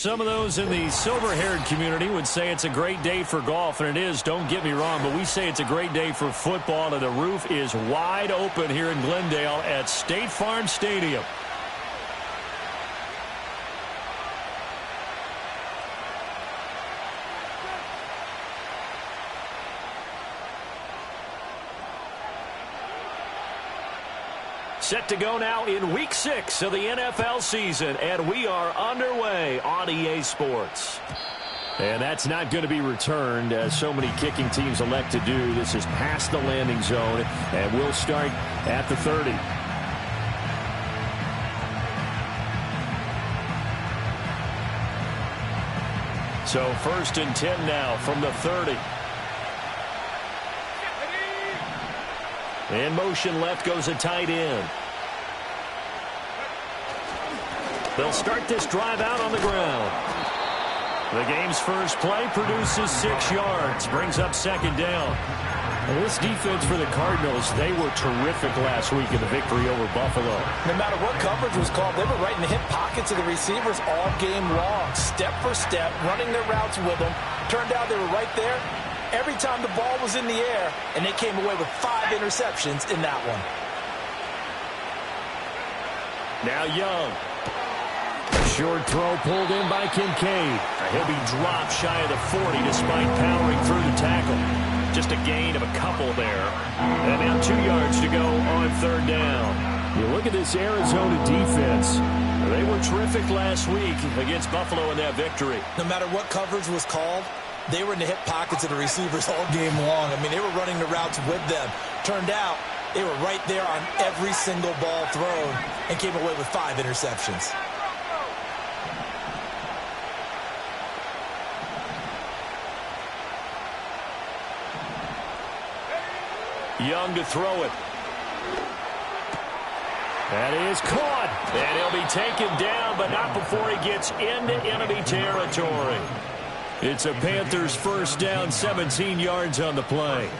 Some of those in the silver-haired community would say it's a great day for golf, and it is, don't get me wrong, but we say it's a great day for football, and the roof is wide open here in Glendale at State Farm Stadium. Set to go now in Week 6 of the NFL season, and we are underway on EA Sports. And that's not going to be returned, as so many kicking teams elect to do. This is past the landing zone, and we'll start at the 30. So 1st and 10 now from the 30. In motion left goes a tight end. They'll start this drive out on the ground. The game's first play produces 6 yards, brings up 2nd down. Well, this defense for the Cardinals, they were terrific last week in the victory over Buffalo. No matter what coverage was called, they were right in the hip pockets of the receivers all game long, step for step, running their routes with them. Turned out they were right there every time the ball was in the air, and they came away with 5 interceptions in that one. Now Young. Short throw pulled in by Kincaid. He'll be dropped shy of the 40 despite powering through the tackle. Just a gain of a couple there. And now 2 yards to go on 3rd down. You look at this Arizona defense. They were terrific last week against Buffalo in that victory. No matter what coverage was called, they were in the hip pockets of the receivers all game long. I mean, they were running the routes with them. Turned out they were right there on every single ball thrown and came away with 5 interceptions. Young to throw it. That is caught. And he'll be taken down, but not before he gets into enemy territory. It's a Panthers 1st down, 17 yards on the play.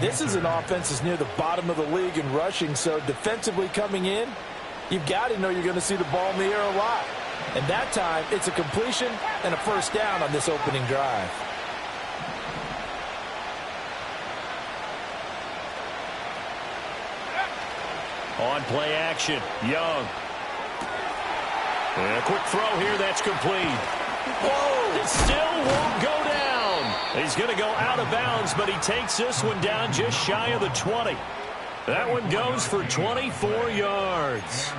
This is an offense that's near the bottom of the league in rushing, so defensively coming in, you've got to know you're going to see the ball in the air a lot. And that time, it's a completion and a 1st down on this opening drive. On play action, Young. And a quick throw here, that's complete. Whoa, it still won't go down. He's going to go out of bounds, but he takes this one down just shy of the 20. That one goes for 24 yards.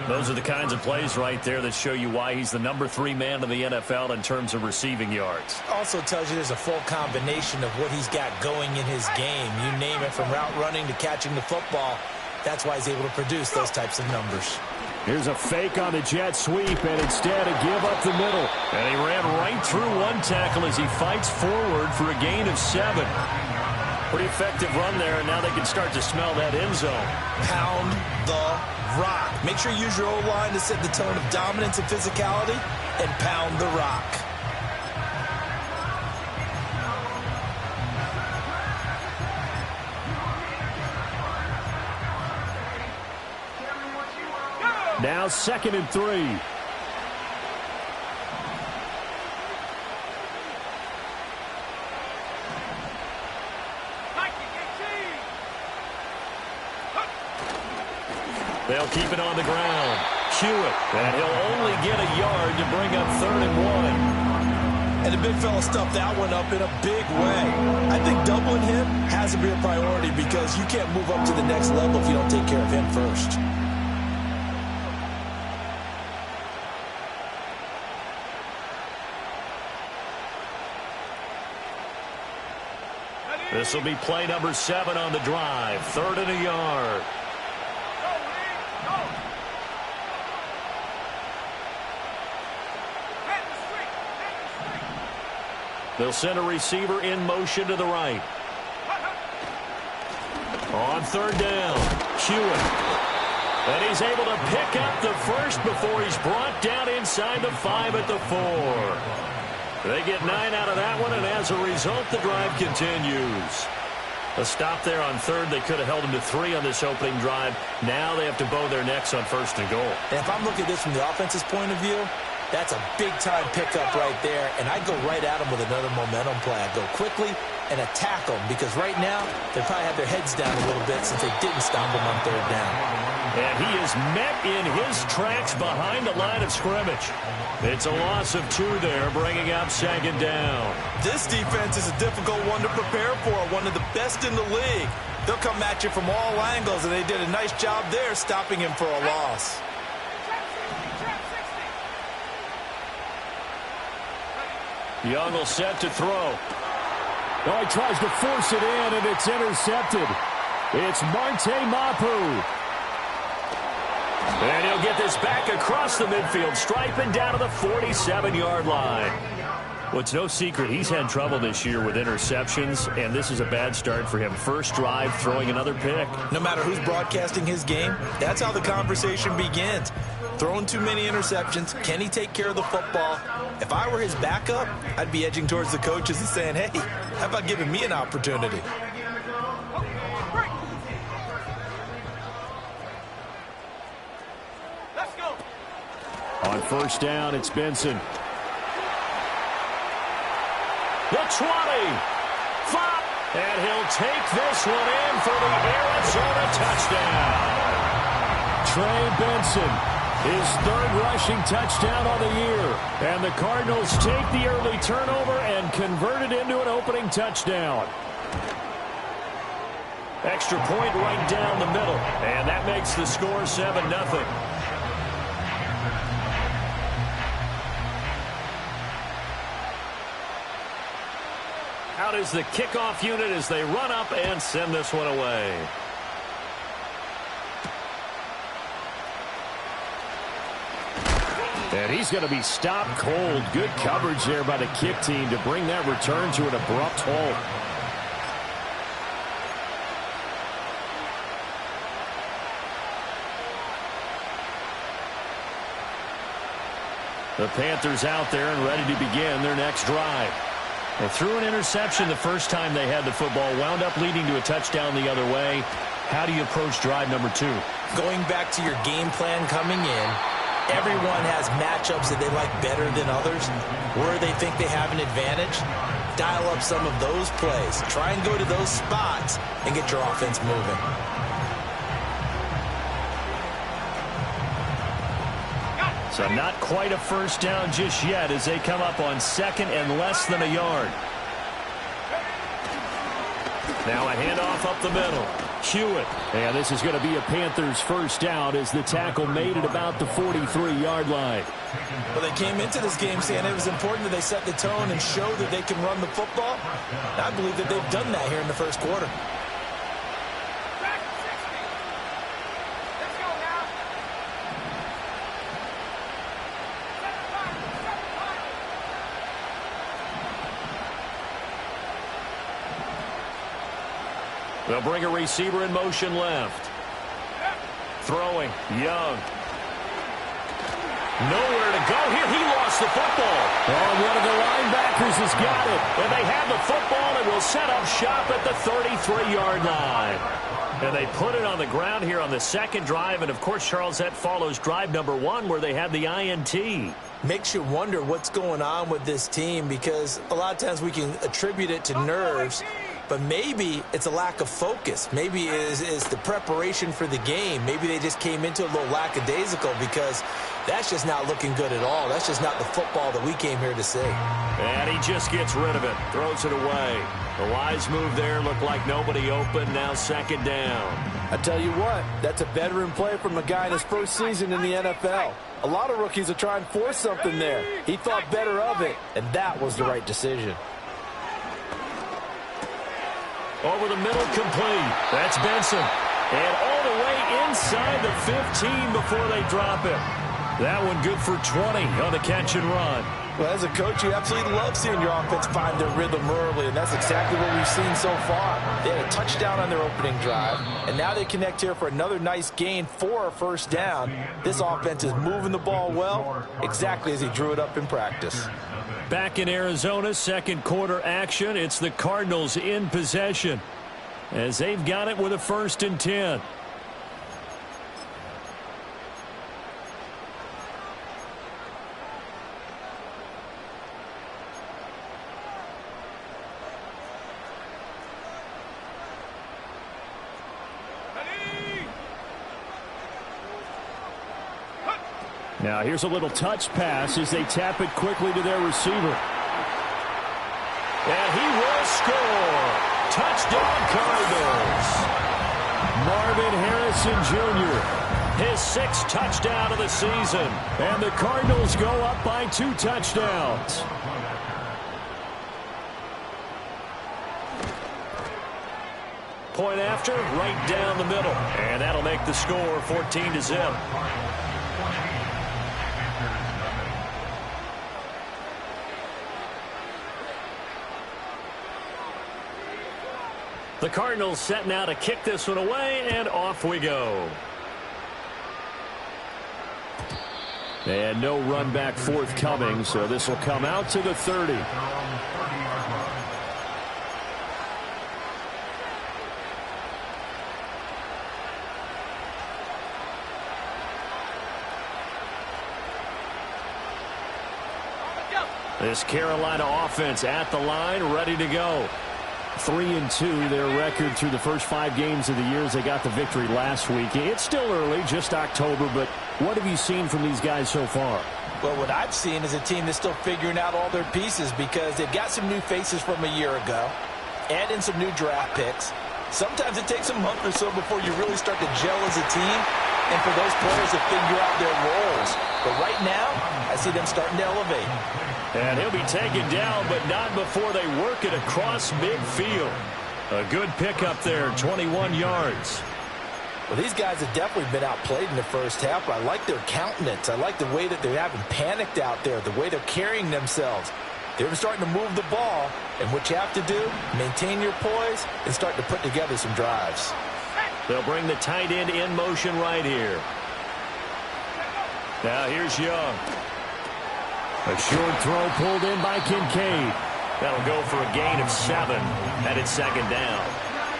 Those are the kinds of plays right there that show you why he's the number 3 man in the NFL in terms of receiving yards. Also tells you there's a full combination of what he's got going in his game. You name it, from route running to catching the football. That's why he's able to produce those types of numbers. Here's a fake on the jet sweep, and instead a give up the middle. And he ran right through one tackle as he fights forward for a gain of 7. Pretty effective run there, and now they can start to smell that end zone. Pound the rock. Make sure you use your O-line to set the tone of dominance and physicality, and pound the rock. Now 2nd and 3. They'll keep it on the ground. Hewitt, and he'll only get a yard to bring up 3rd and 1. And the big fella stuffed that one up in a big way. I think doubling him has to be a priority because you can't move up to the next level if you don't take care of him first. This will be play number 7 on the drive. 3rd and a yard. They'll send a receiver in motion to the right. On 3rd down, Hewitt. And he's able to pick up the first before he's brought down inside the 5 at the 4. They get 9 out of that one, and as a result, the drive continues. A stop there on 3rd. They could have held him to 3 on this opening drive. Now they have to bow their necks on 1st and goal. And if I'm looking at this from the offense's point of view, That's a big-time pickup right there, and I go right at them with another momentum play. I go quickly and attack them because right now they probably have their heads down a little bit since they didn't stop them on third down. And he is met in his tracks behind the line of scrimmage. It's a loss of 2 there, bringing up second down. This defense is a difficult one to prepare for, one of the best in the league. They'll come at you from all angles, and they did a nice job there stopping him for a loss. Young will set to throw. Oh, he tries to force it in, and it's intercepted. It's Marte Mapu. And he'll get this back across the midfield stripe and down to the 47-yard line. Well, it's no secret he's had trouble this year with interceptions, and this is a bad start for him. First drive, throwing another pick. No matter who's broadcasting his game, that's how the conversation begins. Throwing too many interceptions, can he take care of the football? If I were his backup, I'd be edging towards the coaches and saying, hey, how about giving me an opportunity? Let's go. On first down, it's Benson. The 20. 5. And he'll take this one in for the Arizona touchdown. Trey Benson, his 3rd rushing touchdown on the year. And the Cardinals take the early turnover and convert it into an opening touchdown. Extra point right down the middle. And that makes the score 7-0. Out is the kickoff unit as they run up and send this one away. And he's going to be stopped cold. Good coverage there by the kick team to bring that return to an abrupt halt. The Panthers out there and ready to begin their next drive. They threw an interception the first time they had the football, wound up leading to a touchdown the other way. How do you approach drive number 2? Going back to your game plan coming in, everyone has matchups that they like better than others, where they think they have an advantage. Dial up some of those plays. Try and go to those spots and get your offense moving. So not quite a first down just yet as they come up on 2nd and less than a yard. Now a handoff up the middle. Hewitt. And this is going to be a Panthers first down as the tackle made it about the 43-yard line. Well, they came into this game saying it was important that they set the tone and show that they can run the football. And I believe that they've done that here in the first quarter. They'll bring a receiver in motion left. Throwing. Young. Nowhere to go here. He lost the football. Oh, one of the linebackers has got it. And they have the football and will set up shop at the 33-yard line. And they put it on the ground here on the 2nd drive. And, of course, Charles, that follows drive number 1 where they had the INT. Makes you wonder what's going on with this team because a lot of times we can attribute it to nerves. But maybe it's a lack of focus. Maybe it's the preparation for the game. Maybe they just came into a little lackadaisical because that's just not looking good at all. That's just not the football that we came here to see. And he just gets rid of it. Throws it away. The wise move there. Looked like nobody open. Now 2nd down. I tell you what, that's a veteran play from a guy in his first season in the NFL. A lot of rookies will try and force something there. He thought better of it, and that was the right decision. Over the middle, complete. That's Benson. And all the way inside the 15 before they drop him. That one good for 20 on the catch and run. Well, as a coach, you absolutely love seeing your offense find their rhythm early, and that's exactly what we've seen so far. They had a touchdown on their opening drive, and now they connect here for another nice gain for a first down. This offense is moving the ball well, exactly as he drew it up in practice. Back in Arizona, 2nd quarter action. It's the Cardinals in possession as they've got it with a 1st and 10. Now here's a little touch pass as they tap it quickly to their receiver. And he will score. Touchdown Cardinals. Marvin Harrison Jr., his 6th touchdown of the season. And the Cardinals go up by 2 touchdowns. Point after, right down the middle. And that'll make the score 14-0. The Cardinals set now to kick this one away, and off we go. And no run back forthcoming, so this will come out to the 30. This Carolina offense at the line, ready to go. 3-2, their record through the first 5 games of the year as they got the victory last week. It's still early, just October, but what have you seen from these guys so far? Well, what I've seen is a team that's still figuring out all their pieces because they've got some new faces from a year ago, add in some new draft picks. Sometimes it takes a month or so before you really start to gel as a team and for those players to figure out their roles. But right now, I see them starting to elevate. And he'll be taken down, but not before they work it across midfield. A good pickup there, 21 yards. Well, these guys have definitely been outplayed in the first half, but I like their countenance. I like the way that they haven't panicked out there, the way they're carrying themselves. They're starting to move the ball, and what you have to do, maintain your poise and start to put together some drives. They'll bring the tight end in motion right here. Now here's Young. A short throw pulled in by Kincaid. That'll go for a gain of 7, and it's 2nd down.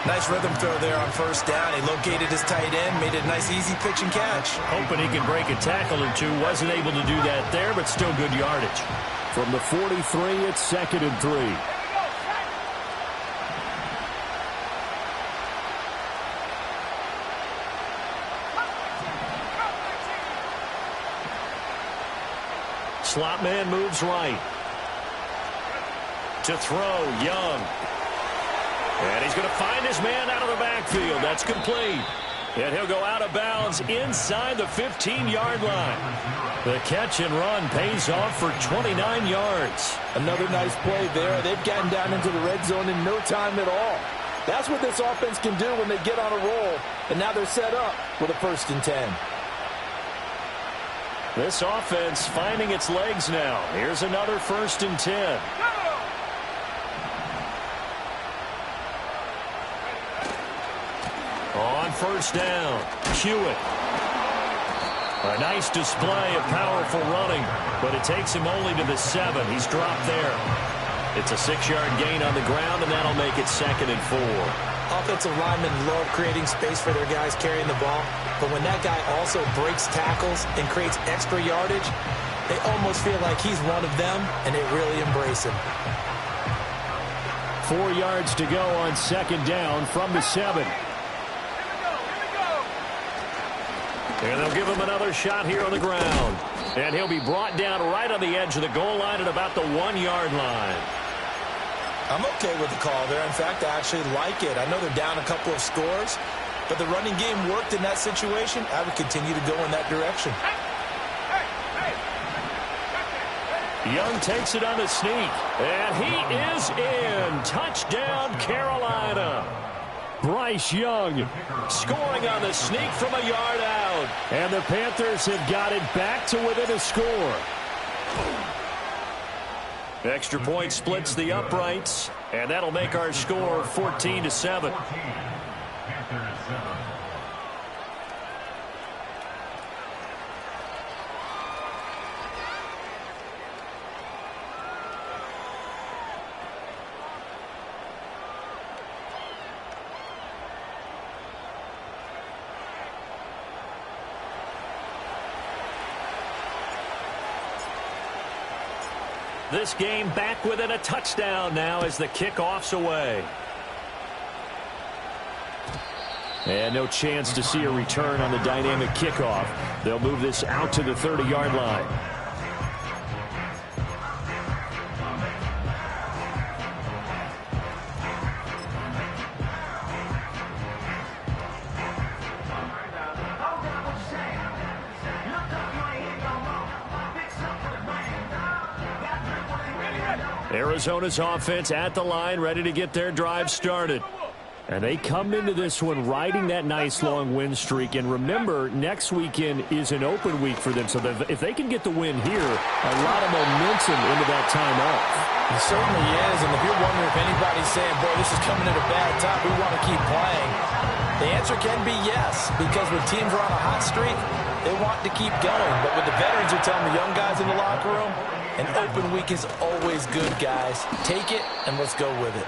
Nice rhythm throw there on 1st down. He located his tight end, made it a nice easy pitch and catch. Hoping he could break a tackle or two. Wasn't able to do that there, but still good yardage. From the 43, it's 2nd and 3. Slot man moves right. To throw, Young. And he's going to find his man out of the backfield. That's complete. And he'll go out of bounds inside the 15-yard line. The catch and run pays off for 29 yards. Another nice play there. They've gotten down into the red zone in no time at all. That's what this offense can do when they get on a roll. And now they're set up with a 1st and 10. This offense finding its legs now. Here's another 1st and 10. On 1st down, Hewitt. A nice display of powerful running, but it takes him only to the 7. He's dropped there. It's a 6-yard gain on the ground, and that'll make it 2nd and 4. Offensive linemen love creating space for their guys carrying the ball, but when that guy also breaks tackles and creates extra yardage, they almost feel like he's one of them, and they really embrace him. 4 yards to go on 2nd down from the 7. And they'll give him another shot here on the ground. And he'll be brought down right on the edge of the goal line at about the 1-yard line. I'm okay with the call there. In fact, I actually like it. I know they're down a couple of scores, but the running game worked in that situation. I would continue to go in that direction. Young takes it on the sneak, and he is in. Touchdown, Carolina. Bryce Young scoring on the sneak from a yard out. And the Panthers have got it back to within a score. Extra point splits the uprights, and that'll make our score 14-7. This game back within a touchdown now as the kickoff's away. And no chance to see a return on the dynamic kickoff. They'll move this out to the 30-yard line. Arizona's offense at the line, ready to get their drive started. And they come into this one riding that nice long win streak. And remember, next weekend is an open week for them. So if they can get the win here, a lot of momentum into that time off. It certainly is. And if you're wondering if anybody's saying, boy, this is coming at a bad time, we want to keep playing, the answer can be yes. Because when teams are on a hot streak, they want to keep going. But what the veterans are telling the young guys in the locker room, an open week is always good, guys. Take it and let's go with it.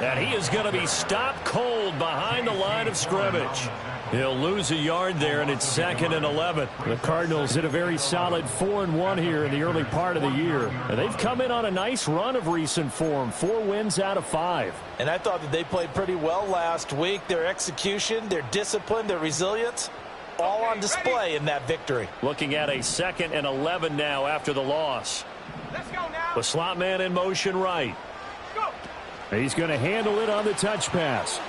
And he is going to be stopped cold behind the line of scrimmage. He'll lose a yard there, and it's 2nd and 11. The Cardinals did a very solid 4-1 here in the early part of the year. And they've come in on a nice run of recent form, 4 wins out of 5. And I thought that they played pretty well last week. Their execution, their discipline, their resilience, all on display in that victory. Looking at a 2nd and 11 now after the loss. The slot man in motion right. He's going to handle it on the touch pass.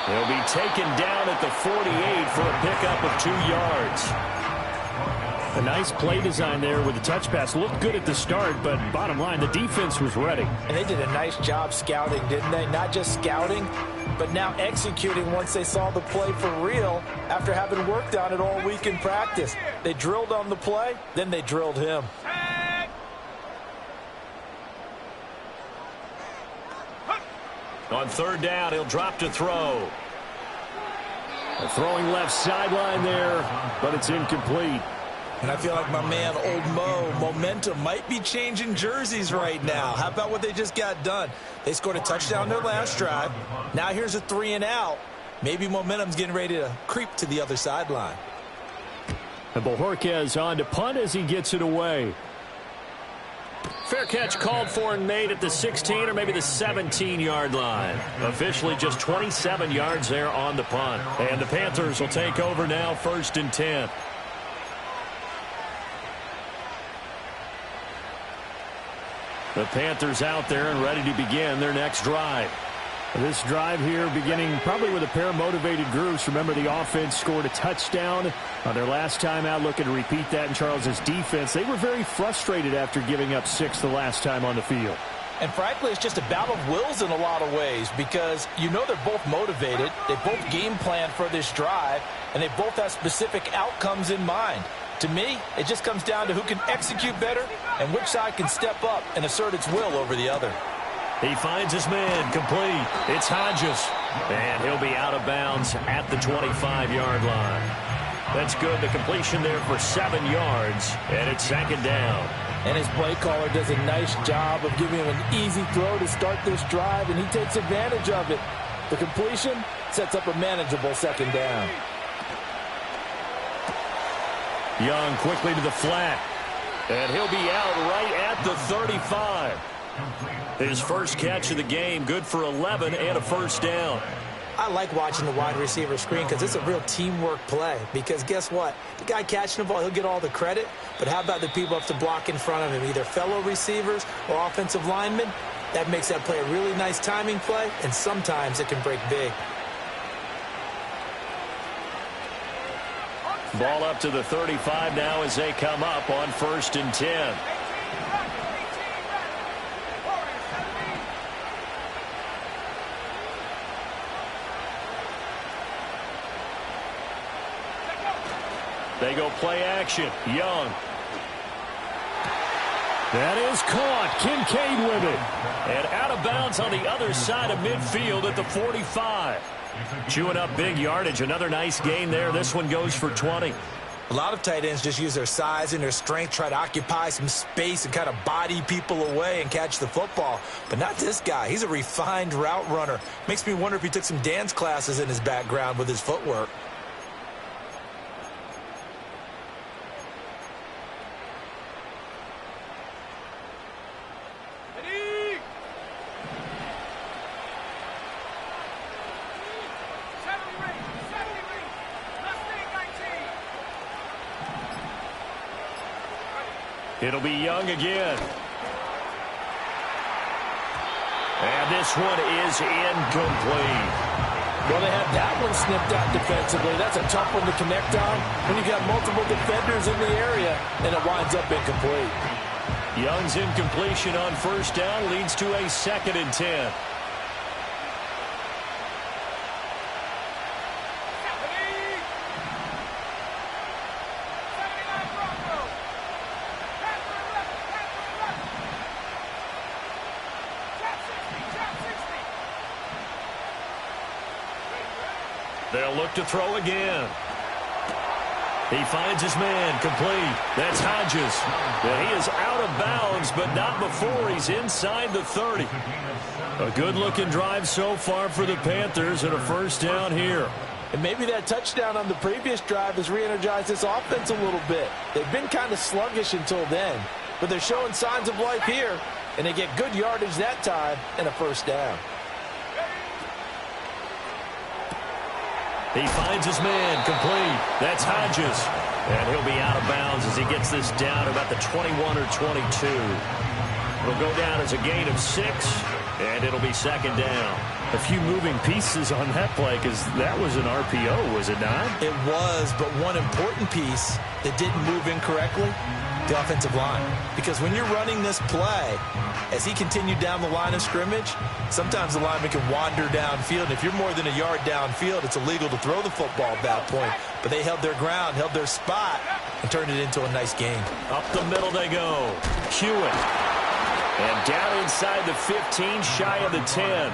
He'll be taken down at the 48 for a pickup of 2 yards. A nice play design there with the touch pass. Looked good at the start, but bottom line, the defense was ready. And they did a nice job scouting, didn't they? Not just scouting, but now executing once they saw the play for real after having worked on it all week in practice. They drilled on the play, then they drilled him. On 3rd down, he'll drop to throw. Throwing left sideline there, but it's incomplete. And I feel like my man, Old Mo, momentum might be changing jerseys right now. How about what they just got done? They scored a touchdown their last drive. Now here's a 3 and out. Maybe momentum's getting ready to creep to the other sideline. And Bojorquez on to punt as he gets it away. Fair catch called for and made at the 16 or maybe the 17-yard line. Officially just 27 yards there on the punt. And the Panthers will take over now, 1st and 10. The Panthers out there and ready to begin their next drive. This drive here beginning probably with a pair of motivated groups. Remember, the offense scored a touchdown on their last time out. Looking to repeat that in Charles's defense. They were very frustrated after giving up 6 the last time on the field. And frankly, it's just a battle of wills in a lot of ways because you know they're both motivated. They both game plan for this drive, and they both have specific outcomes in mind. To me, it just comes down to who can execute better and which side can step up and assert its will over the other. He finds his man complete. It's Hodges. And he'll be out of bounds at the 25-yard line. That's good. The completion there for 7 yards. And it's 2nd down. And his play caller does a nice job of giving him an easy throw to start this drive, and he takes advantage of it. The completion sets up a manageable 2nd down. Young quickly to the flat. And he'll be out right at the 35. His first catch of the game, good for 11 and a 1st down. I like watching the wide receiver screen because it's a real teamwork play. Because guess what? The guy catching the ball, he'll get all the credit. But how about the people have to block in front of him, either fellow receivers or offensive linemen? That makes that play a really nice timing play, and sometimes it can break big. Ball up to the 35 now as they come up on 1st and 10. They go play action. Young. That is caught. Kincaid with it. And out of bounds on the other side of midfield at the 45. Chewing up big yardage. Another nice gain there. This one goes for 20. A lot of tight ends just use their size and their strength, try to occupy some space and kind of body people away and catch the football. But not this guy. He's a refined route runner. Makes me wonder if he took some dance classes in his background with his footwork. It'll be Young again. And this one is incomplete. Well, they had that one snipped out defensively. That's a tough one to connect on when you got multiple defenders in the area, and it winds up incomplete. Young's incompletion on first down leads to a 2nd and 10. They'll look to throw again. He finds his man, complete. That's Hodges. And he is out of bounds, but not before he's inside the 30. A good-looking drive so far for the Panthers, and a first down here. And maybe that touchdown on the previous drive has re-energized this offense a little bit. They've been kind of sluggish until then, but they're showing signs of life here, and they get good yardage that time and a first down. He finds his man, complete. That's Hodges. And he'll be out of bounds as he gets this down about the 21 or 22. It'll go down as a gain of 6, and it'll be 2nd down. A few moving pieces on that play because that was an RPO, was it not? It was, but one important piece that didn't move incorrectly, the offensive line. Because when you're running this play, as he continued down the line of scrimmage, sometimes the lineman can wander downfield. And if you're more than a yard downfield, it's illegal to throw the football at that point. But they held their ground, held their spot, and turned it into a nice game. Up the middle they go. Hewitt. And down inside the 15, shy of the 10.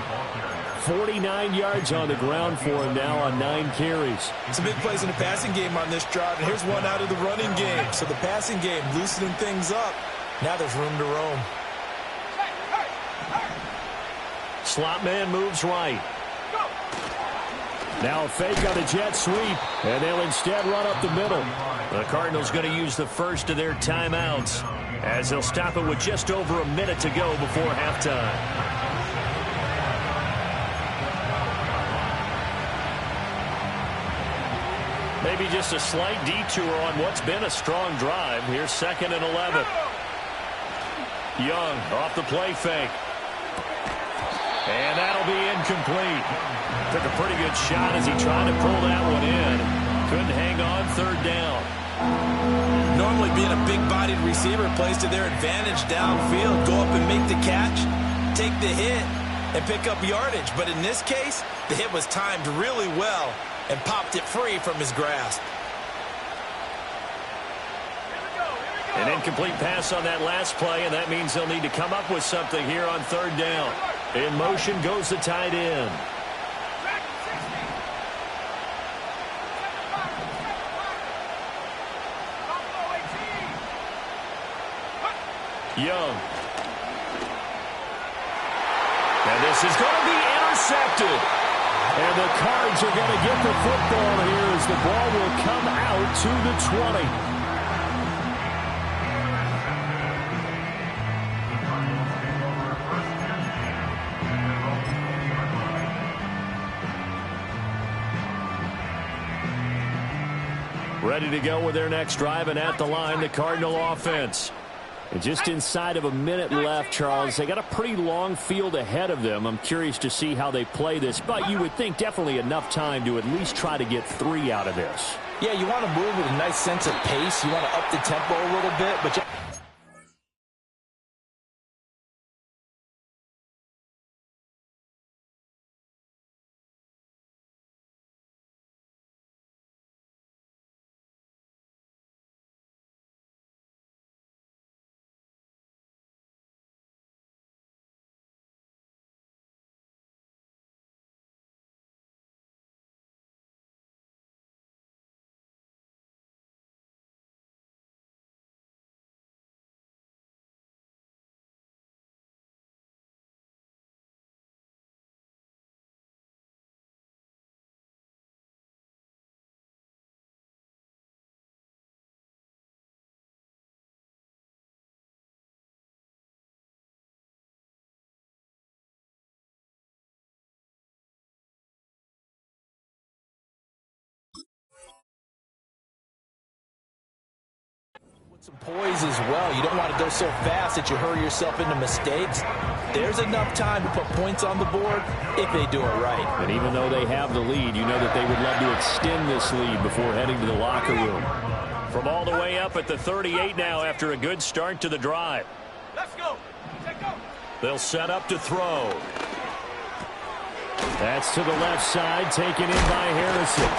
49 yards on the ground for him now on 9 carries. Some big plays in the passing game on this drive, and here's one out of the running game. So the passing game loosening things up. Now there's room to roam. Slot man moves right. Now a fake on the jet sweep, and they'll instead run up the middle. The Cardinals going to use the first of their timeouts as they'll stop it with just over a minute to go before halftime. Maybe just a slight detour on what's been a strong drive. Here's 2nd and 11. Young off the play fake. And that'll be incomplete. Took a pretty good shot as he tried to pull that one in. Couldn't hang on 3rd down. Normally being a big-bodied receiver plays to their advantage downfield. Go up and make the catch, take the hit, and pick up yardage. But in this case, the hit was timed really well and popped it free from his grasp. An incomplete pass on that last play, and that means they'll need to come up with something here on 3rd down. In motion goes the tight end. Young. And this is going to be intercepted. And the Cards are going to get the football here as the ball will come out to the 20. Ready to go with their next drive, and at the line, the Cardinal offense. And just inside of a minute left, Charles, they got a pretty long field ahead of them. I'm curious to see how they play this, but you would think definitely enough time to at least try to get 3 out of this. Yeah, you want to move with a nice sense of pace. You want to up the tempo a little bit, but you Some poise as well. You don't want to go so fast that you hurry yourself into mistakes. There's enough time to put points on the board if they do it right. And even though they have the lead, you know that they would love to extend this lead before heading to the locker room. From all the way up at the 38 now after a good start to the drive. Let's go. Take go. They'll set up to throw. That's to the left side, taken in by Harrison.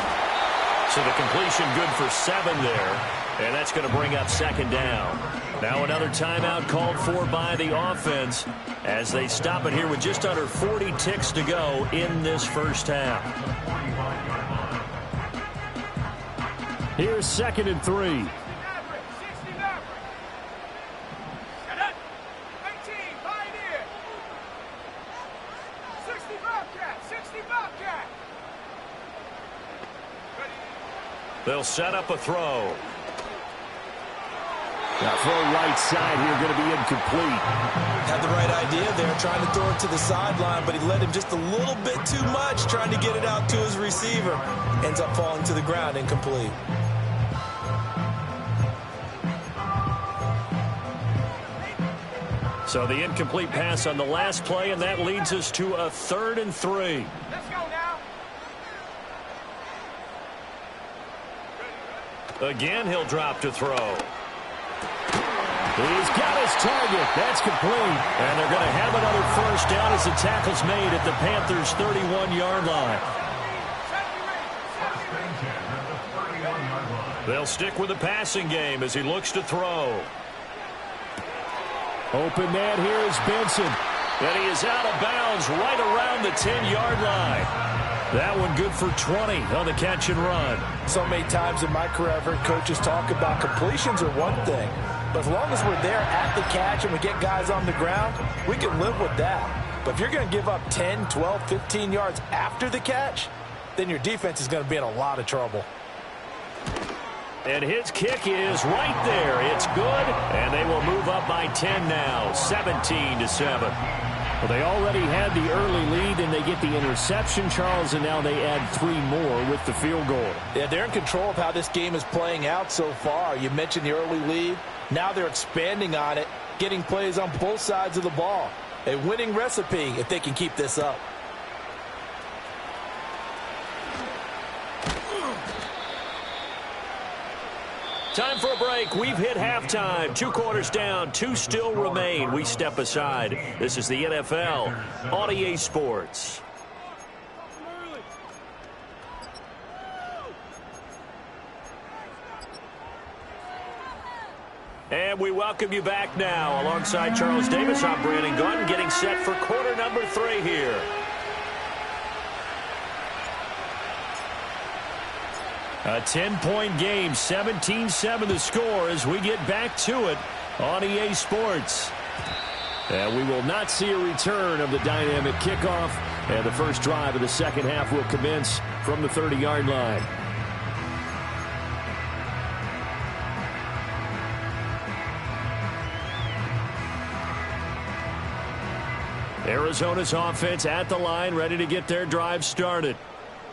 So the completion good for 7 there. And that's going to bring up second down. Now another timeout called for by the offense as they stop it here with just under 40 ticks to go in this first half. Here's 2nd and 3. They'll set up a throw. Now throw right side here, going to be incomplete. Had the right idea there, trying to throw it to the sideline, but he led him just a little bit too much, trying to get it out to his receiver. Ends up falling to the ground, incomplete. So the incomplete pass on the last play, and that leads us to a 3rd and 3. Let's go now. Again, he'll drop to throw. He's got his target. That's complete. And they're going to have another first down as the tackle's made at the Panthers' 31-yard line. They'll stick with the passing game as he looks to throw. Open man here is Benson. And he is out of bounds right around the 10-yard line. That one good for 20 on the catch and run. So many times in my career, I've heard coaches talk about completions are one thing. But as long as we're there at the catch and we get guys on the ground, we can live with that. But if you're going to give up 10, 12, 15 yards after the catch, then your defense is going to be in a lot of trouble. And his kick is right there. It's good, and they will move up by 10 now, 17-7. Well, they already had the early lead, and they get the interception, Charles, and now they add 3 more with the field goal. Yeah, they're in control of how this game is playing out so far. You mentioned the early lead. Now they're expanding on it, getting plays on both sides of the ball. A winning recipe if they can keep this up. Time for a break. We've hit halftime. 2 quarters down. 2 still remain. We step aside. This is the NFL on EA Sports. And we welcome you back now. Alongside Charles Davis, I'm Brandon Gunn, getting set for quarter number 3 here. A 10-point game, 17-7 the score as we get back to it on EA Sports. And we will not see a return of the dynamic kickoff. And the first drive of the second half will commence from the 30-yard line. Arizona's offense at the line, ready to get their drive started.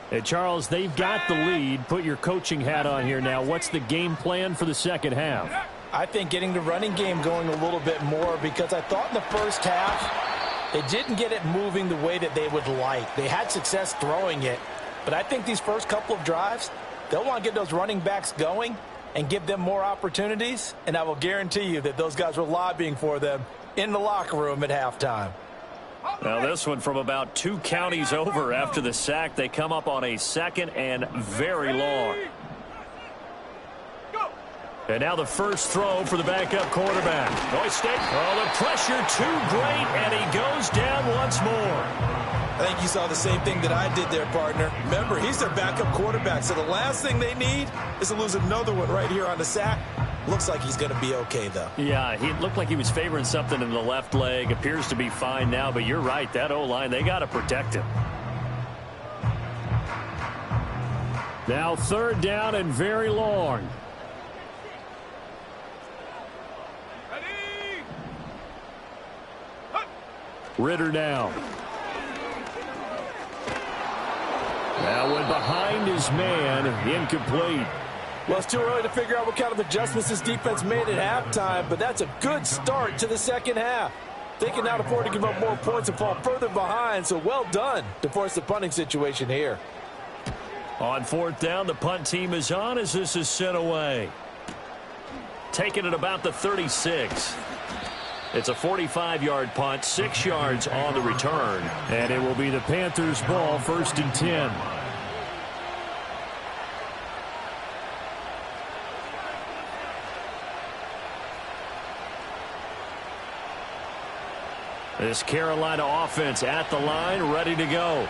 And Charles, they've got the lead. Put your coaching hat on here now. What's the game plan for the second half? I think getting the running game going a little bit more, because I thought in the first half they didn't get it moving the way that they would like. They had success throwing it, but I think these first couple of drives, they'll want to get those running backs going and give them more opportunities, and I will guarantee you that those guys were lobbying for them in the locker room at halftime. Now this one from about 2 counties over after the sack. They come up on a 2nd and very long. And now the first throw for the backup quarterback. Oh, the pressure too great, and he goes down once more. I think you saw the same thing that I did there, partner. Remember, he's their backup quarterback, so the last thing they need is to lose another one right here on the sack. Looks like he's going to be okay, though. Yeah, he looked like he was favoring something in the left leg. Appears to be fine now, but you're right. That O-line, they got to protect him. Now 3rd down and very long. Ritter now. That one behind his man, incomplete. Well, it's too early to figure out what kind of adjustments this defense made at halftime, but that's a good start to the second half. They can now afford to give up more points and fall further behind, so well done to force the punting situation here. On fourth down, the punt team is on as this is sent away. Taking it about the 36. It's a 45-yard punt, 6 yards on the return. And it will be the Panthers' ball, 1st and 10. This Carolina offense at the line, ready to go.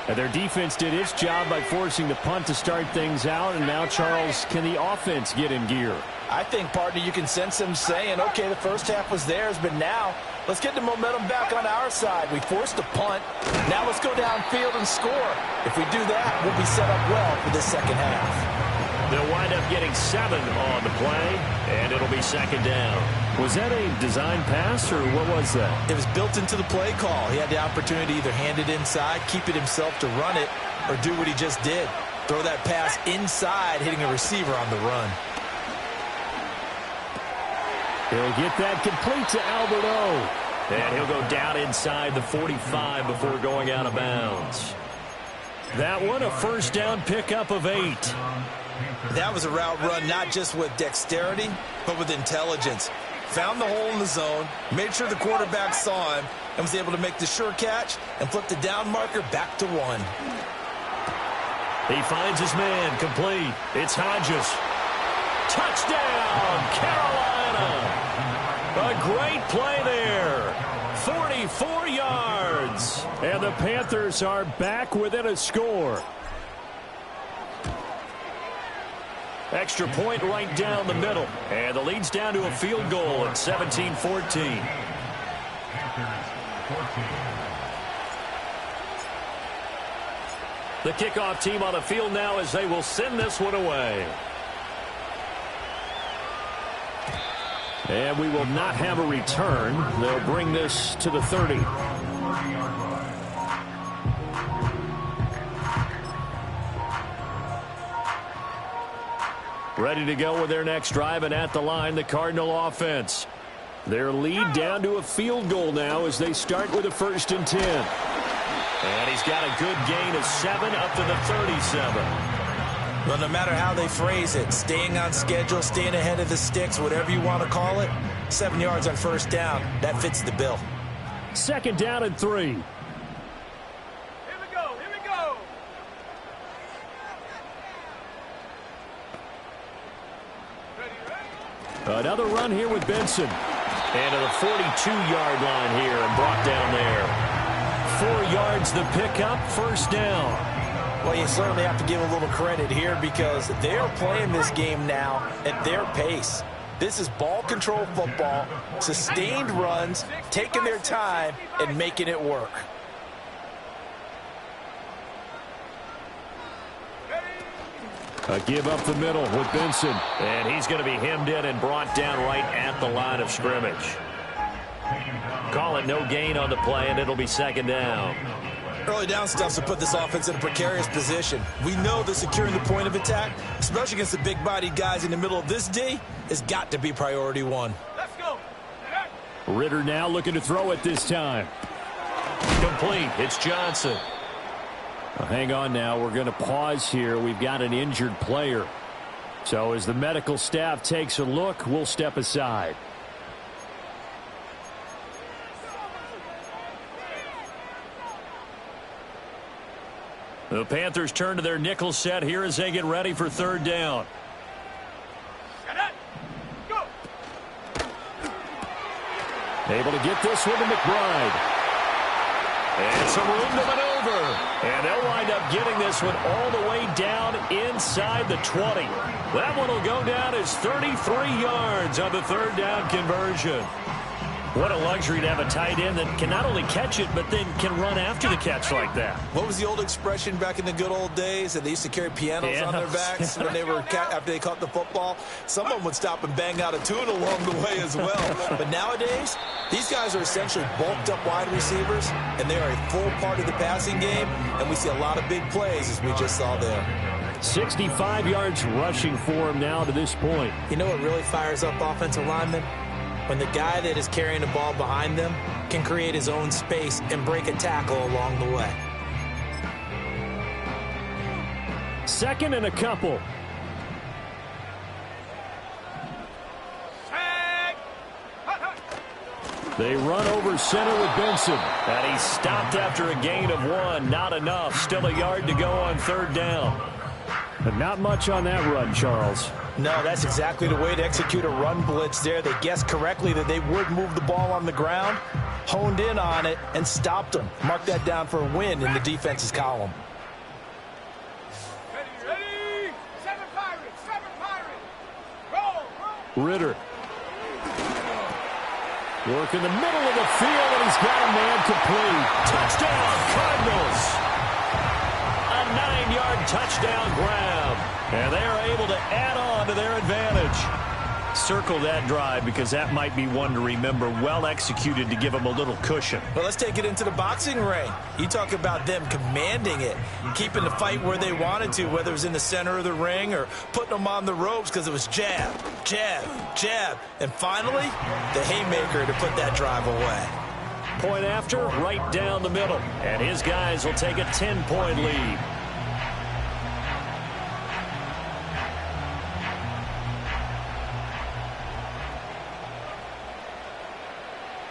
And their defense did its job by forcing the punt to start things out. And now, Charles, can the offense get in gear? I think, partner, you can sense them saying, okay, the first half was theirs, but now let's get the momentum back on our side. We forced a punt. Now let's go downfield and score. If we do that, we'll be set up well for this second half. They'll wind up getting 7 on the play, and it'll be 2nd down. Was that a design pass, or what was that? It was built into the play call. He had the opportunity to either hand it inside, keep it himself to run it, or do what he just did. Throw that pass inside, hitting a receiver on the run. He'll get that complete to Albert O. And he'll go down inside the 45 before going out of bounds. That one, a first down pickup of 8. That was a route run not just with dexterity, but with intelligence. Found the hole in the zone, made sure the quarterback saw him, and was able to make the sure catch and flip the down marker back to 1. He finds his man, complete. It's Hodges. Touchdown, Carolina! A great play there. 44 yards. And the Panthers are back within a score. Extra point right down the middle. And the lead's down to a field goal at 17-14. The kickoff team on the field now as they will send this one away. And we will not have a return. They'll bring this to the 30. Ready to go with their next drive, and at the line, the Cardinal offense. Their lead down to a field goal now as they start with a 1st and 10. And he's got a good gain of 7 up to the 37. Well, no matter how they phrase it, staying on schedule, staying ahead of the sticks, whatever you want to call it, 7 yards on first down, that fits the bill. 2nd down and 3. Here we go. Here we go. Another run here with Benson. And to the 42-yard line here and brought down there. 4 yards the pickup, 1st down. Well, you certainly have to give a little credit here because they're playing this game now at their pace. This is ball control football, sustained runs, taking their time, and making it work. A give up the middle with Benson. And he's going to be hemmed in and brought down right at the line of scrimmage. Call it no gain on the play, and it'll be 2nd down. Early down stuff to put this offense in a precarious position. We know that securing the point of attack, especially against the big-bodied guys in the middle of this D, has got to be priority 1. Let's go. Ritter now looking to throw it this time. Complete. It's Johnson. Well, hang on now. We're going to pause here. We've got an injured player. So as the medical staff takes a look, we'll step aside. The Panthers turn to their nickel set here as they get ready for 3rd down. Go. Able to get this one to McBride. And some room to maneuver. And they'll wind up getting this one all the way down inside the 20. That one will go down as 33 yards on the 3rd down conversion. What a luxury to have a tight end that can not only catch it, but then can run after the catch like that. What was the old expression back in the good old days that they used to carry pianos on their backs when they were after they caught the football? Someone would stop and bang out a tune along the way as well. But nowadays, these guys are essentially bulked up wide receivers, and they are a full part of the passing game, and we see a lot of big plays as we just saw there. 65 yards rushing for him now to this point. You know what really fires up offensive linemen? When the guy that is carrying the ball behind them can create his own space and break a tackle along the way. Second and a couple. They run over center with Benson. And he stopped after a gain of 1. Not enough. Still a yard to go on third down. But not much on that run, Charles. No, that's exactly the way to execute a run blitz there. They guessed correctly that they would move the ball on the ground, honed in on it, and stopped them. Mark that down for a win in the defense's column. Ready? 7 Pirates! 7 Pirates! Roll! Ritter. Work in the middle of the field, and he's got a man complete. Touchdown, Cardinals. A 9-yard touchdown grab. And they are able to add on to their advantage. Circle that drive because that might be one to remember. Well executed to give them a little cushion. Well, let's take it into the boxing ring. You talk about them commanding it, keeping the fight where they wanted to, whether it was in the center of the ring or putting them on the ropes because it was jab, jab, jab. And finally, the haymaker to put that drive away. Point after, right down the middle. And his guys will take a 10-point lead.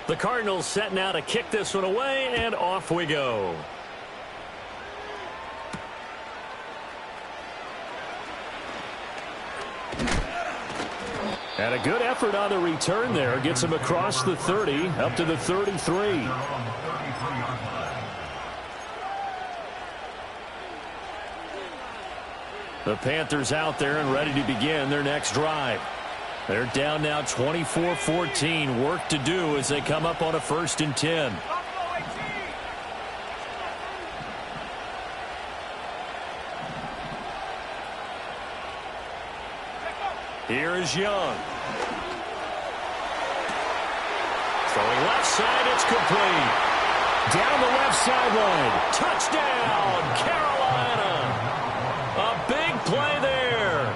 The Cardinals setting out to kick this one away, and off we go. And a good effort on the return there. Gets him across the 30, up to the 33. The Panthers out there and ready to begin their next drive. They're down now 24-14. Work to do as they come up on a 1st and 10. Here is Young. Throwing left side, it's complete. Down the left sideline. Touchdown, Carolina. A big play there.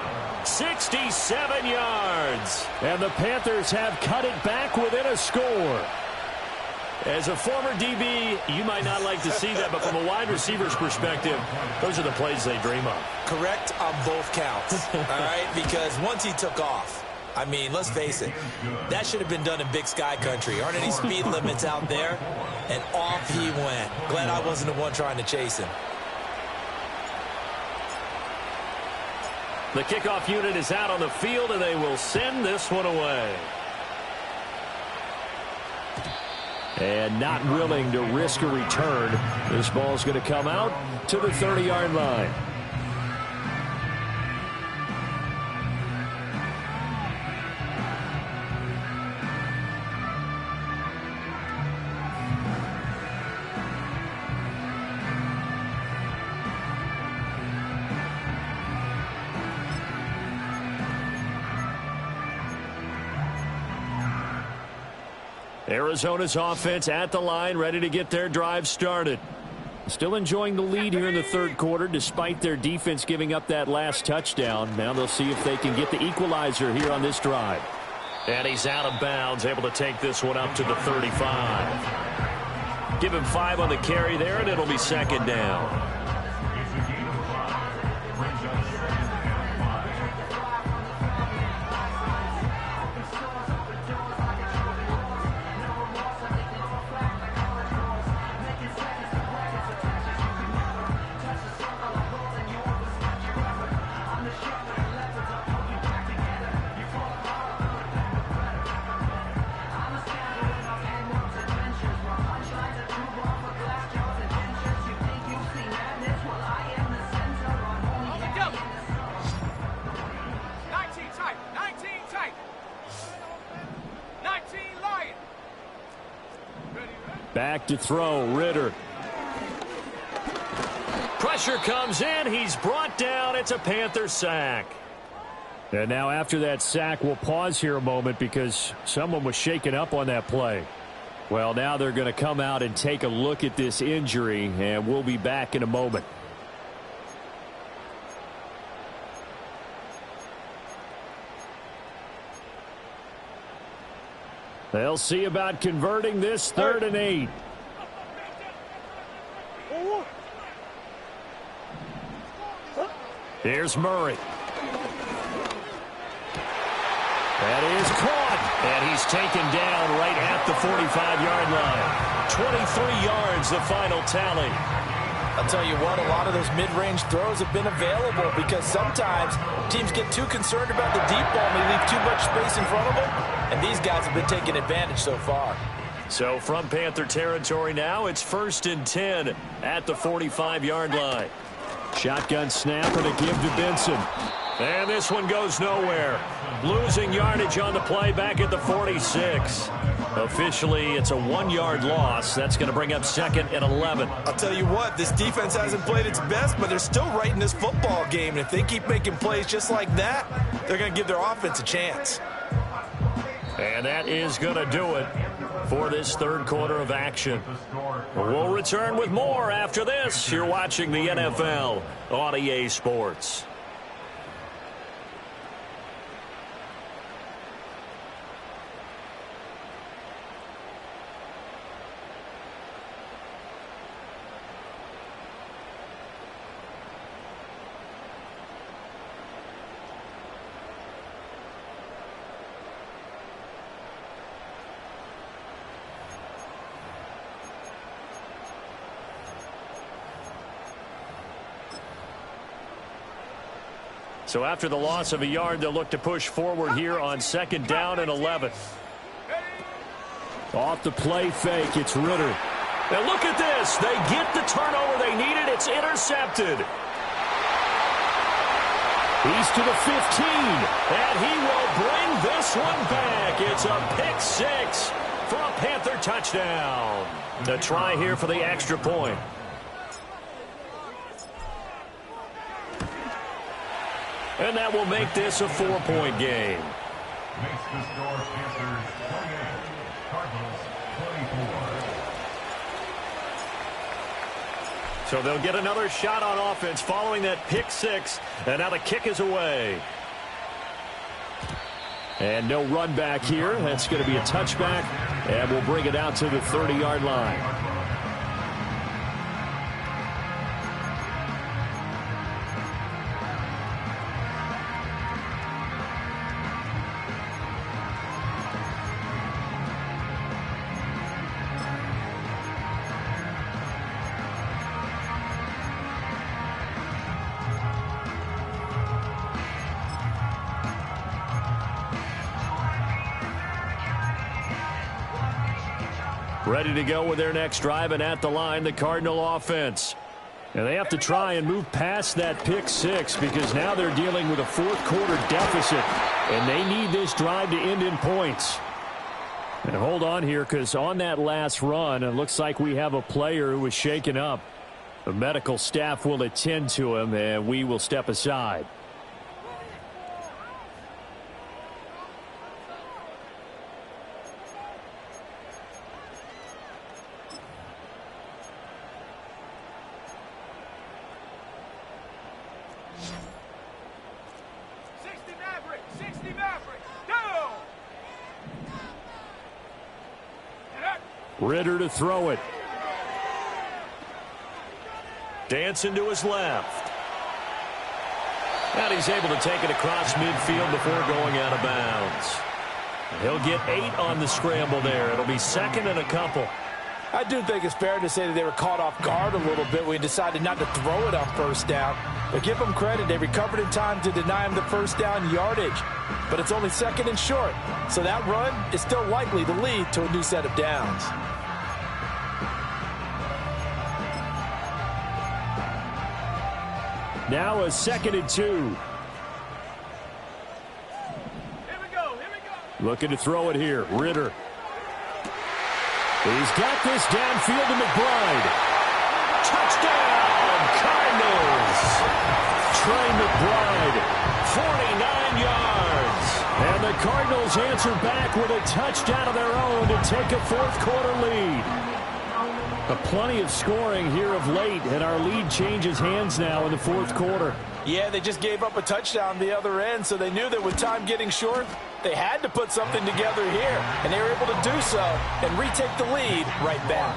67 yards. And the Panthers have cut it back within a score. As a former DB, you might not like to see that, but from a wide receiver's perspective, those are the plays they dream of. Correct on both counts, all right? Because once he took off, I mean, let's face it, that should have been done in Big Sky country. Aren't any speed limits out there? And off he went. Glad I wasn't the one trying to chase him. The kickoff unit is out on the field, and they will send this one away. And not willing to risk a return. This ball's going to come out to the 30-yard line. Arizona's offense at the line, ready to get their drive started. Still enjoying the lead here in the third quarter, despite their defense giving up that last touchdown. Now they'll see if they can get the equalizer here on this drive. And he's out of bounds, able to take this one up to the 35. Give him 5 on the carry there, and it'll be 2nd down. Back to throw, Ritter. Pressure comes in. He's brought down. It's a Panther sack. And now after that sack, we'll pause here a moment because someone was shaken up on that play. Well, now they're going to come out and take a look at this injury, and we'll be back in a moment. They'll see about converting this 3rd and 8. Here's Murray. That is caught, and he's taken down right at the 45-yard line. 23 yards, the final tally. I'll tell you what, a lot of those mid-range throws have been available because sometimes teams get too concerned about the deep ball and they leave too much space in front of them, and these guys have been taking advantage so far. So from Panther territory now, it's 1st and 10 at the 45-yard line. Shotgun snap and a give to Benson. And this one goes nowhere. Losing yardage on the play back at the 46. Officially, it's a 1-yard loss. That's going to bring up 2nd and 11. I'll tell you what, this defense hasn't played its best, but they're still right in this football game. And if they keep making plays just like that, they're going to give their offense a chance. And that is going to do it for this 3rd quarter of action. We'll return with more after this. You're watching the NFL on EA Sports. So after the loss of a yard, they'll look to push forward here on 2nd down and 11. Off the play fake, it's Ritter. And look at this. They get the turnover they needed. It's intercepted. He's to the 15, and he will bring this one back. It's a pick 6 for a Panther touchdown. The try here for the extra point. And that will make this a 4-point game. Makes the score Panthers 28, Cardinals 24. So they'll get another shot on offense following that pick 6. And now the kick is away. And no run back here. That's going to be a touchback. And we'll bring it out to the 30-yard line. Ready to go with their next drive, and at the line, the Cardinal offense. And they have to try and move past that pick 6 because now they're dealing with a 4th quarter deficit, and they need this drive to end in points. And hold on here, because on that last run, it looks like we have a player who was shaken up. The medical staff will attend to him, and we will step aside. Ritter to throw it. Dancing to his left. And he's able to take it across midfield before going out of bounds. He'll get 8 on the scramble there. It'll be 2nd and a couple. I do think it's fair to say that they were caught off guard a little bit when we decided not to throw it on 1st down. But give them credit. They recovered in time to deny him the 1st down yardage. But it's only 2nd and short. So that run is still likely to lead to a new set of downs. Now a 2nd and 2. Here we go. Looking to throw it here. Ritter. He's got this downfield to McBride. Touchdown, Cardinals. Trey McBride, 49 yards. And the Cardinals answer back with a touchdown of their own to take a 4th quarter lead. Plenty of scoring here of late, and our lead changes hands now in the fourth quarter. Yeah, they just gave up a touchdown the other end, so they knew that with time getting short, they had to put something together here, and they were able to do so and retake the lead right back.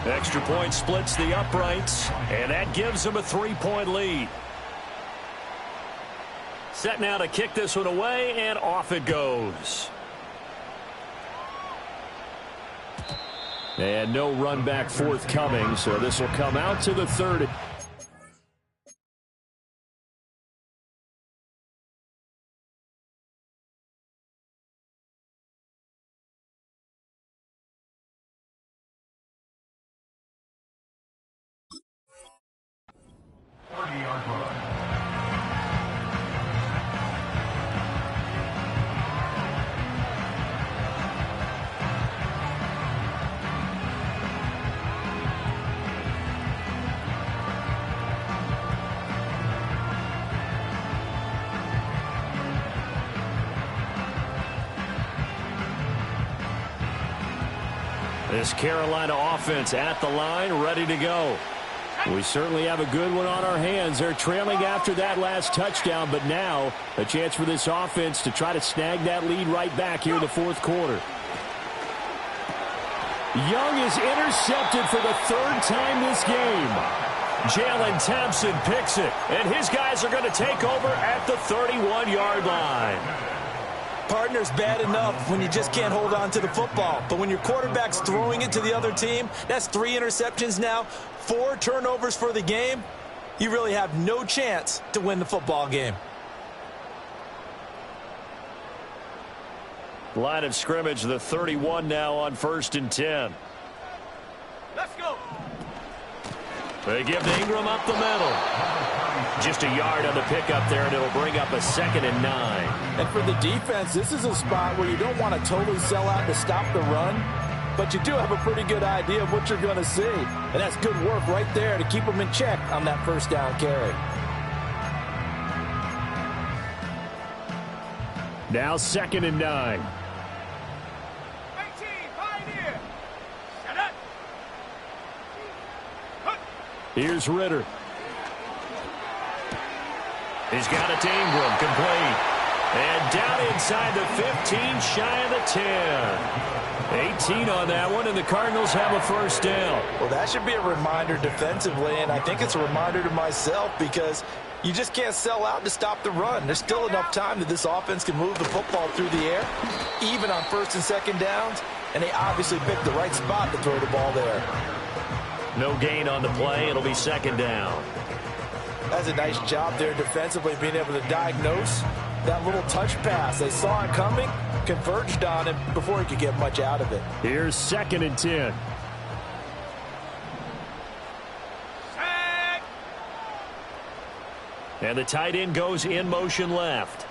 Extra point splits the uprights, and that gives them a 3-point lead. Set now to kick this one away, and off it goes. And no run back forthcoming, so this will come out to the 30. This Carolina offense at the line, ready to go. We certainly have a good one on our hands. They're trailing after that last touchdown, but now a chance for this offense to try to snag that lead right back here in the fourth quarter. Young is intercepted for the third time this game. Jalen Thompson picks it, and his guys are going to take over at the 31-yard line. Partner's bad enough when you just can't hold on to the football. But when your quarterback's throwing it to the other team, that's 3 interceptions now, 4 turnovers for the game. You really have no chance to win the football game. Line of scrimmage, the 31 now on 1st and 10. Let's go. They give to Ingram up the middle. Just a yard on the pickup there, and it'll bring up a 2nd and 9. And for the defense, this is a spot where you don't want to totally sell out to stop the run, but you do have a pretty good idea of what you're going to see. And that's good work right there to keep them in check on that first down carry. Now 2nd and 9. 18, Pioneer. Shut up. Here's Ritter. He's got it to Ingram, complete. And down inside the 15, shy of the 10. 18 on that one, and the Cardinals have a first down. Well, that should be a reminder defensively, and I think it's a reminder to myself because you just can't sell out to stop the run. There's still enough time that this offense can move the football through the air, even on 1st and 2nd downs, and they obviously picked the right spot to throw the ball there. No gain on the play. It'll be 2nd down. That's a nice job there defensively, being able to diagnose that little touch pass. They saw it coming, converged on him before he could get much out of it. Here's 2nd and 10. Sack. And the tight end goes in motion left.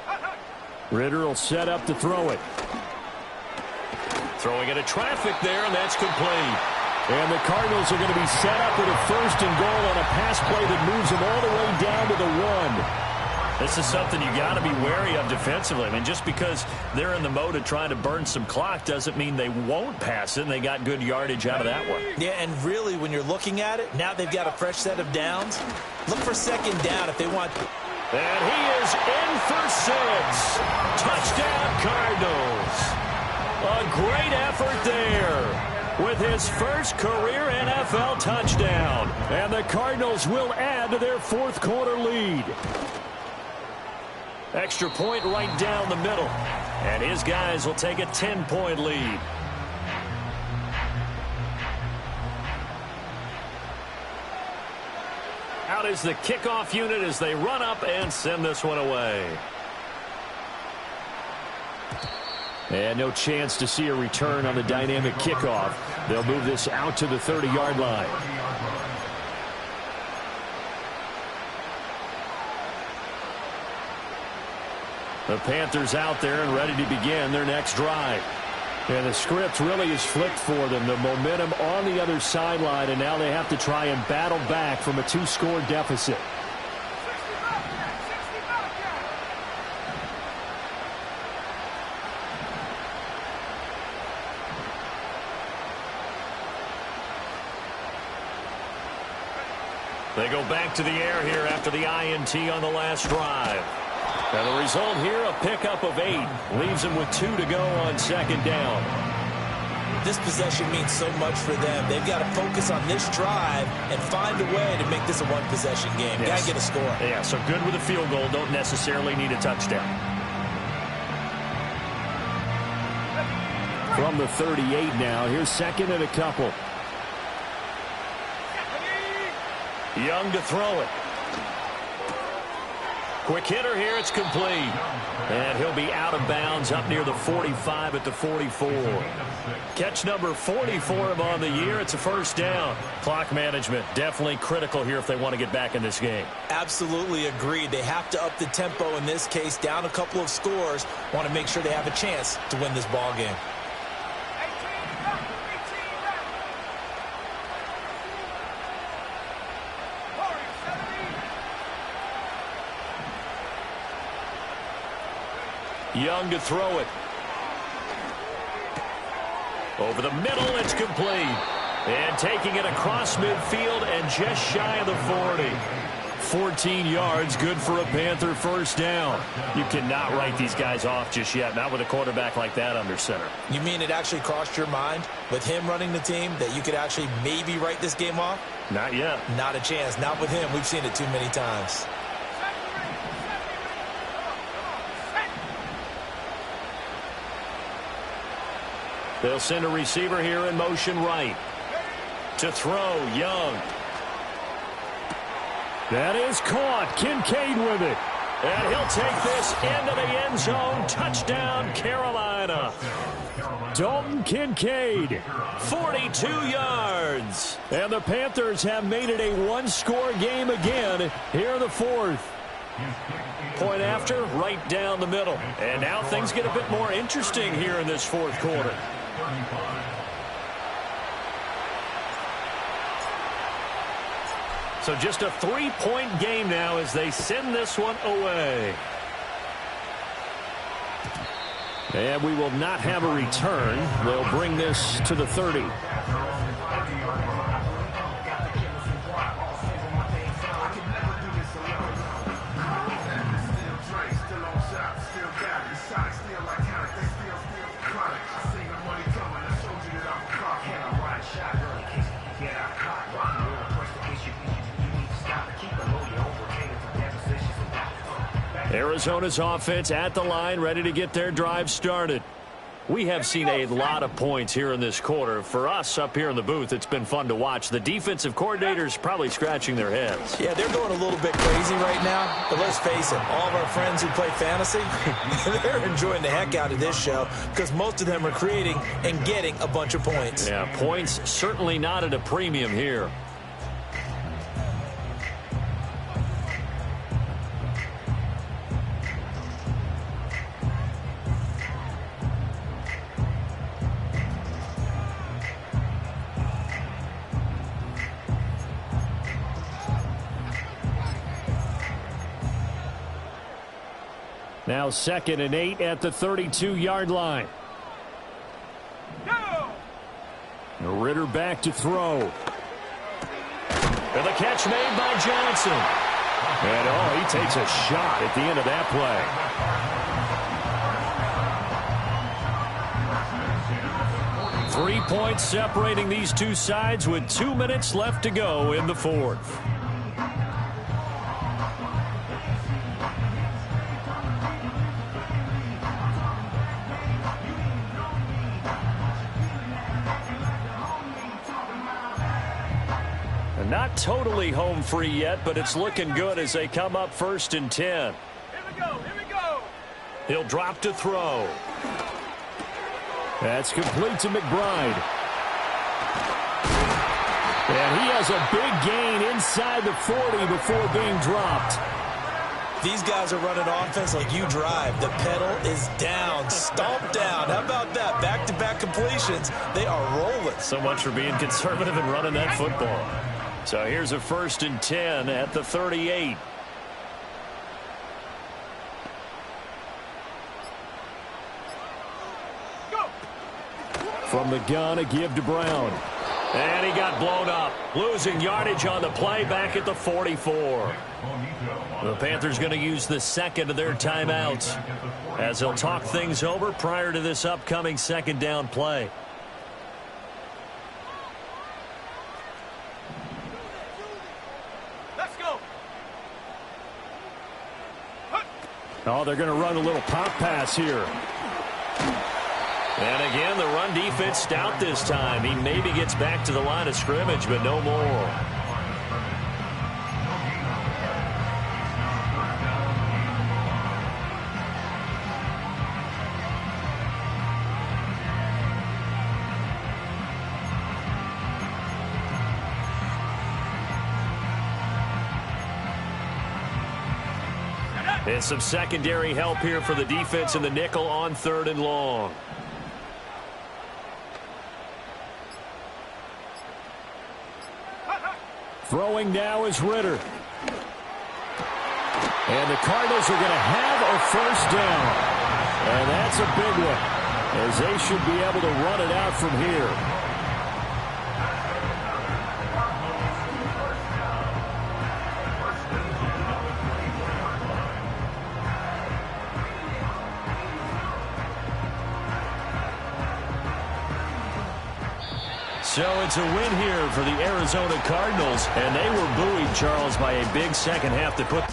Ritter will set up to throw it. Throwing into traffic there, and that's complete. And the Cardinals are going to be set up with a 1st and goal on a pass play that moves them all the way down to the 1. This is something you got to be wary of defensively. I mean, just because they're in the mode of trying to burn some clock doesn't mean they won't pass it, and they got good yardage out of that one. Yeah, and really, when you're looking at it, now they've got a fresh set of downs. Look for 2nd down if they want. And he is in for 6. Touchdown, Cardinals. A great effort there with his first career NFL touchdown. And the Cardinals will add to their fourth quarter lead. Extra point right down the middle. And his guys will take a 10-point lead. Out is the kickoff unit as they run up and send this one away. And no chance to see a return on the dynamic kickoff. They'll move this out to the 30-yard line. The Panthers out there and ready to begin their next drive. And the script really is flipped for them. The momentum on the other sideline, and now they have to try and battle back from a 2-score deficit. They go back to the air here after the INT on the last drive. And the result here, a pickup of 8. Leaves them with 2 to go on second down. This possession means so much for them. They've got to focus on this drive and find a way to make this a one-possession game. Yes. Got to get a score. Yeah, so good with a field goal. Don't necessarily need a touchdown. From the 38 now, here's second and a couple. Young to throw it. Quick hitter here, it's complete. And he'll be out of bounds up near the 45 at the 44. Catch number 40 for him on the year. It's a first down. Clock management definitely critical here if they want to get back in this game. Absolutely agreed. They have to up the tempo in this case, down a couple of scores. Want to make sure they have a chance to win this ball game. Young to throw it. Over the middle, it's complete. And taking it across midfield and just shy of the 40. 14 yards, good for a Panther first down. You cannot write these guys off just yet, not with a quarterback like that under center. You mean it actually crossed your mind with him running the team that you could actually maybe write this game off? Not yet. Not a chance. Not with him. We've seen it too many times. They'll send a receiver here in motion right. To throw, Young. That is caught. Kincaid with it. And he'll take this into the end zone. Touchdown, Carolina. Dalton Kincaid. 42 yards. And the Panthers have made it a one-score game again here in the fourth. Point after, right down the middle. And now things get a bit more interesting here in this fourth quarter. So just a 3-point game now as they send this one away. And we will not have a return. They'll bring this to the 30. Arizona's offense at the line, ready to get their drive started. We have seen a lot of points here in this quarter. For us up here in the booth, it's been fun to watch. The defensive coordinators probably scratching their heads. Yeah, they're going a little bit crazy right now. But let's face it, all of our friends who play fantasy, they're enjoying the heck out of this show because most of them are creating and getting a bunch of points. Yeah, points certainly not at a premium here. Now 2nd and 8 at the 32-yard line. Ritter back to throw. And the catch made by Johnson. And he takes a shot at the end of that play. 3 points separating these two sides with 2 minutes left to go in the fourth. Not totally home free yet, but it's looking good as they come up 1st and 10. Here we go, here we go. He'll drop to throw. That's complete to McBride. And he has a big gain inside the 40 before being dropped. These guys are running offense like you drive. The pedal is down, stomped down. How about that? Back-to-back completions. They are rolling. So much for being conservative and running that football. So here's a 1st and 10 at the 38. From the gun, a give to Brown. And he got blown up, losing yardage on the play back at the 44. The Panthers going to use the second of their timeouts as they'll talk things over prior to this upcoming second down play. Let's go. Oh, they're going to run a little pop pass here. And again, the run defense stout this time. He maybe gets back to the line of scrimmage, but no more. And some secondary help here for the defense in the nickel on 3rd and long. Throwing now is Ritter. And the Cardinals are going to have a first down. And that's a big one, as they should be able to run it out from here. So it's a win here for the Arizona Cardinals, and they were buoyed, Charles, by a big second half that put